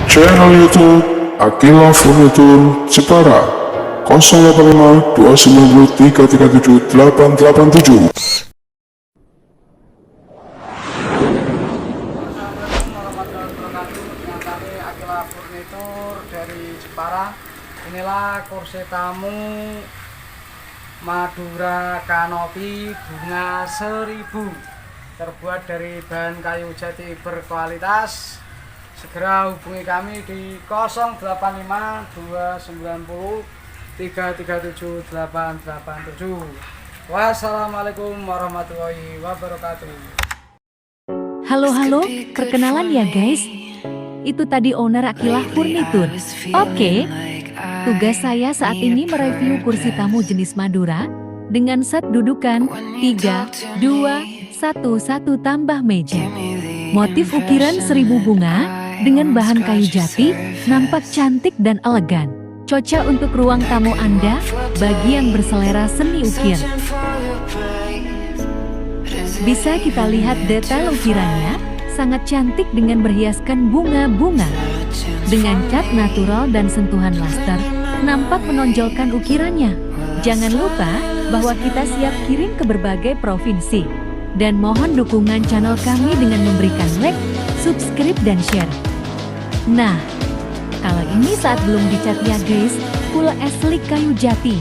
Channel YouTube Akila Furnitur Jepara 085 290 337 887. Assalamualaikum warahmatullahi wabarakatuh. Dengan kami Akila Furnitur dari Jepara. Inilah kursi tamu Madura Kanopi bunga 1000, terbuat dari bahan kayu jati berkualitas. Segera hubungi kami di 085 290 337 887. Wassalamualaikum warahmatullahi wabarakatuh. Halo, perkenalan ya guys. Itu tadi owner Akila Furnitur. Oke, tugas saya saat ini mereview kursi tamu jenis Madura dengan set dudukan 3, 2, 1 tambah meja. Motif ukiran 1000 bunga dengan bahan kayu jati nampak cantik dan elegan. Cocok untuk ruang tamu Anda bagi yang berselera seni ukir. Bisa kita lihat detail ukirannya, sangat cantik dengan berhiaskan bunga-bunga. Dengan cat natural dan sentuhan laster, nampak menonjolkan ukirannya. Jangan lupa bahwa kita siap kirim ke berbagai provinsi. Dan mohon dukungan channel kami dengan memberikan like, subscribe, dan share. Nah, kalau ini saat belum dicat ya guys, full asli kayu jati.